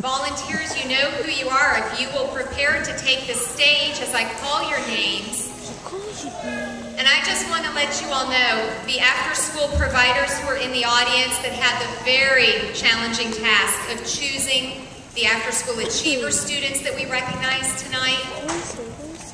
Volunteers, you know who you are. If you will prepare to take the stage as I call your names. And I just want to let you all know, the after-school providers who are in the audience that had the very challenging task of choosing the after-school achiever students that we recognize tonight.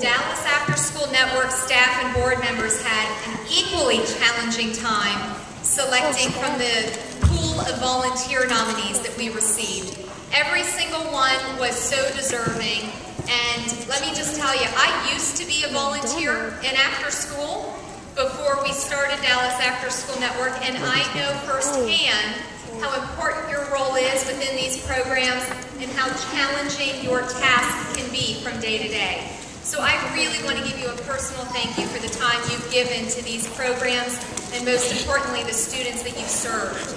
Dallas After-School Network staff and board members had an equally challenging time selecting from the pool of volunteer nominees that we received. Every single one was so deserving, and let me just tell you, I used to be a volunteer in after school before we started Dallas After School Network, and I know firsthand how important your role is within these programs and how challenging your task can be from day to day. So I really want to give you a personal thank you for the time you've given to these programs, and most importantly, the students that you've served.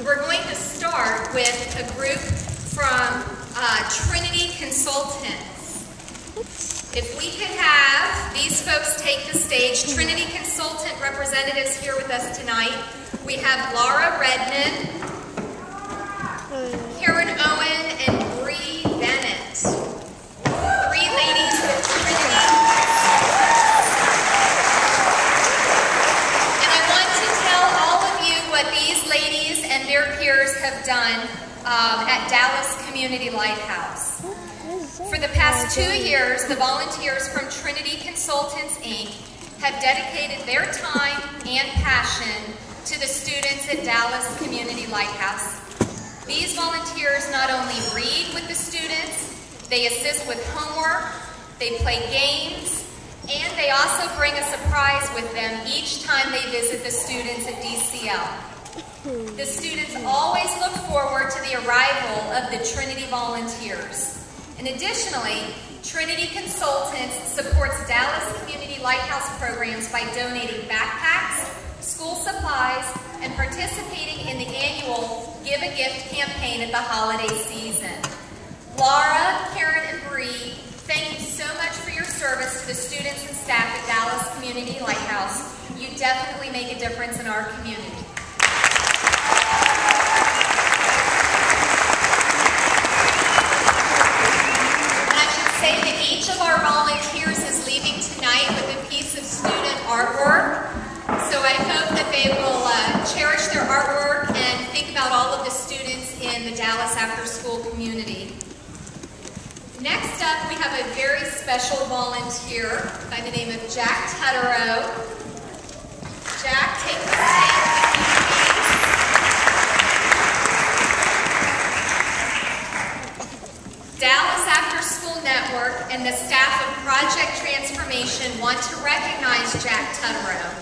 We're going to start with a group from Trinity Consultants. If we could have these folks take the stage, Trinity Consultant representatives here with us tonight. We have Laura Redman, Karen Owen, and Bree Bennett. Three ladies with Trinity. And I want to tell all of you what these ladies and their peers have done at Dallas Community Lighthouse. For the past 2 years, the volunteers from Trinity Consultants, Inc. have dedicated their time and passion to the students at Dallas Community Lighthouse. These volunteers not only read with the students, they assist with homework, they play games, and they also bring a surprise with them each time they visit the students at DCL. The students always look forward to the arrival of the Trinity volunteers. And additionally, Trinity Consultants supports Dallas Community Lighthouse programs by donating backpacks, school supplies, and participating in the annual Give a Gift campaign at the holiday season. Laura, Karen, and Bree, thank you so much for your service to the students and staff at Dallas Community Lighthouse. You definitely make a difference in our community. Say that each of our volunteers is leaving tonight with a piece of student artwork. So I hope that they will cherish their artwork and think about all of the students in the Dallas After School community. Next up, we have a very special volunteer by the name of Jack Tutterow. Jack, take the stage. Dallas After School Network and the staff of Project Transformation want to recognize Jack Tutterow,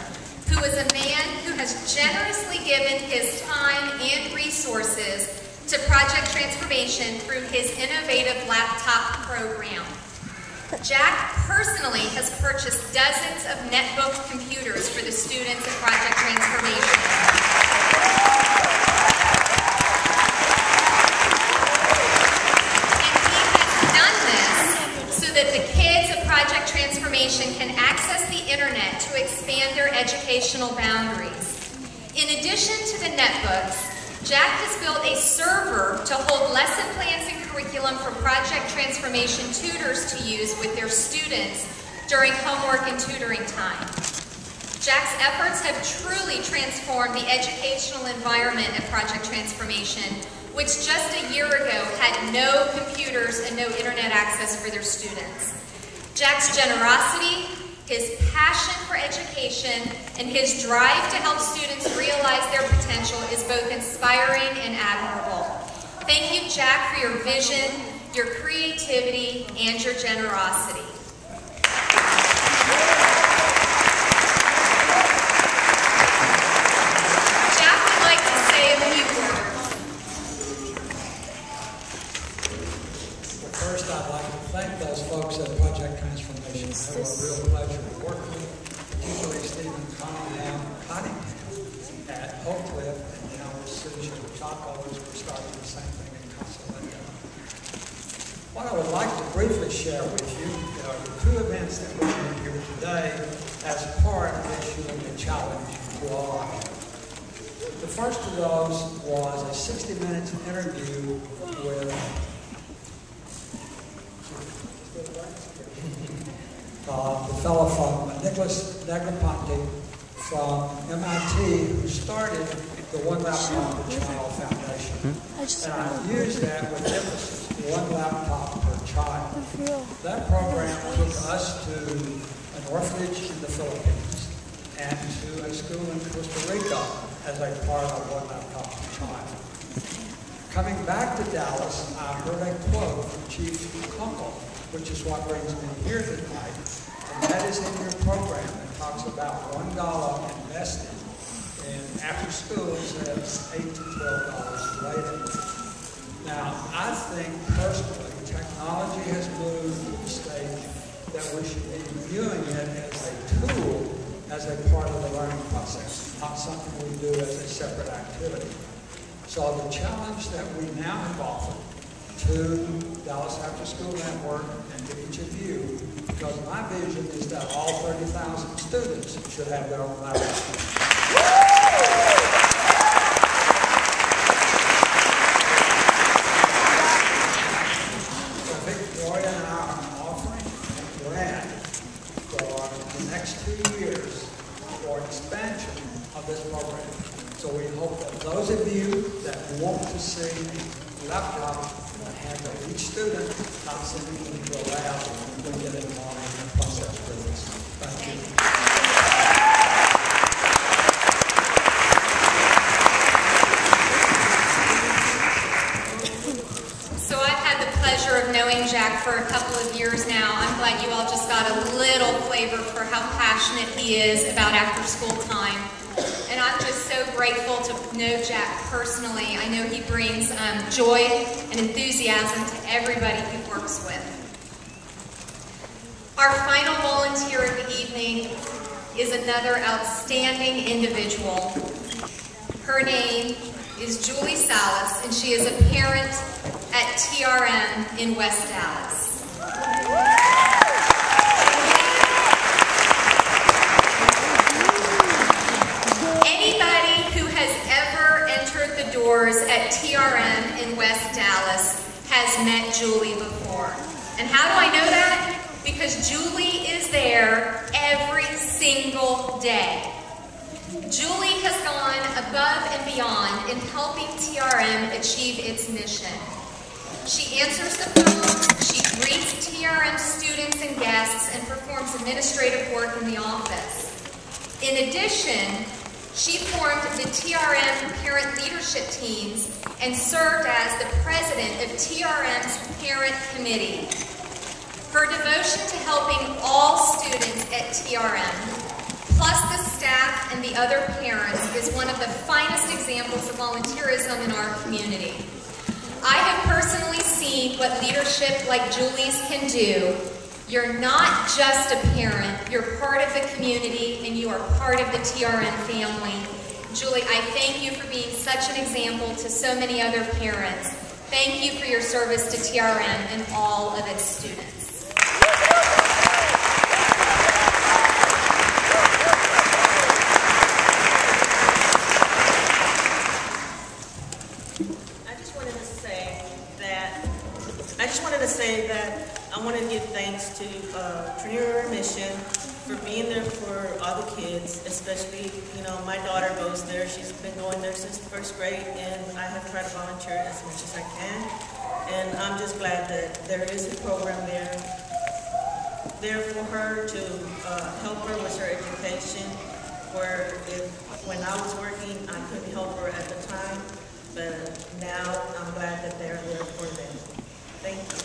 who is a man who has generously given his time and resources to Project Transformation through his innovative laptop program. Jack personally has purchased dozens of netbook computers for the students at Project Transformation. That the kids of Project Transformation can access the internet to expand their educational boundaries. In addition to the netbooks, Jack has built a server to hold lesson plans and curriculum for Project Transformation tutors to use with their students during homework and tutoring time. Jack's efforts have truly transformed the educational environment at Project Transformation, which just a year ago had no computers and no internet access for their students. Jack's generosity, his passion for education, and his drive to help students realize their potential is both inspiring and admirable. Thank you, Jack, for your vision, your creativity, and your generosity. Jack would like to say a few words. First, I'd like to thank those folks at Project Transformation. They were a real pleasure to work with, particularly Stephen Cunningham at Oak Cliff, and now Susan Chaco, as we're starting the same thing in Consolidado. What I would like to briefly share with you are the two events that we're doing here today as part of this unique challenge to all of you. The first of those was a 60-minute interview with the fellow from Nicholas Negroponte from MIT, who started the One Laptop per Child Foundation. And I used that with emphasis, one laptop per child. That program took us to an orphanage in the Philippines and to a school in Costa Rica as a part of One Laptop per Child. Coming back to Dallas, I heard a quote from Chief Kunkel, which is what brings me here tonight. And that is in your program. It talks about $1 invested in after school, says $8 to $12 later. Now, I think personally, technology has moved to the stage that we should be viewing it as a tool, as a part of the learning process, not something we do as a separate activity. So the challenge that we now have offered to Dallas After School Network and to each of you, because my vision is that all 30,000 students should have their own laptop. Victoria and I are offering a grant for the next 2 years for expansion of this program. So we hope that those of you that want to see a laptop hand of each student, not sending them to a lab, will get involved in the process with us. Thank you. So I've had the pleasure of knowing Jack for a couple of years now. I'm glad you all just got a little flavor for how passionate he is about after-school time. And I'm just so grateful to know Jack personally. I know he brings joy and enthusiasm to everybody he works with. Our final volunteer of the evening is another outstanding individual. Her name is Julie Salas, and she is a parent at TRM in West Dallas. Anybody who has ever entered the doors at TRM in West Dallas has met Julie before. And how do I know that? Because Julie is there every single day. Julie has gone above and beyond in helping TRM achieve its mission. She answers the phone, she greets TRM students and guests, and performs administrative work in the office. In addition, she formed the TRM parent leadership teams and served as the president of TRM's parent committee. Her devotion to helping all students at TRM, plus the staff and the other parents, is one of the finest examples of volunteerism in our community. I have personally seen what leadership like Julie's can do. You're not just a parent, you're part of the community, and you are part of the TRM family. Julie, I thank you for being such an example to so many other parents. Thank you for your service to TRM and all of its students. I want to give thanks to Trinity Mission for being there for all the kids, especially, my daughter goes there. She's been going there since the first grade, and I have tried to volunteer as much as I can. And I'm just glad that there is a program there for her to help her with her education, where when I was working, I couldn't help her at the time, but now I'm glad that they're there for them. Thank you.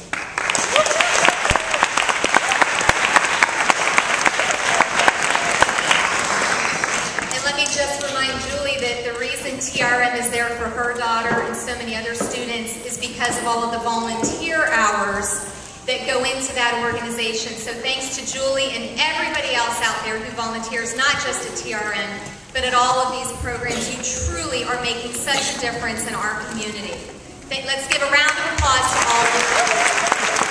And let me just remind Julie that the reason TRM is there for her daughter and so many other students is because of all of the volunteer hours that go into that organization. So thanks to Julie and everybody else out there who volunteers, not just at TRM, but at all of these programs. You truly are making such a difference in our community. Let's give a round of applause to all of you.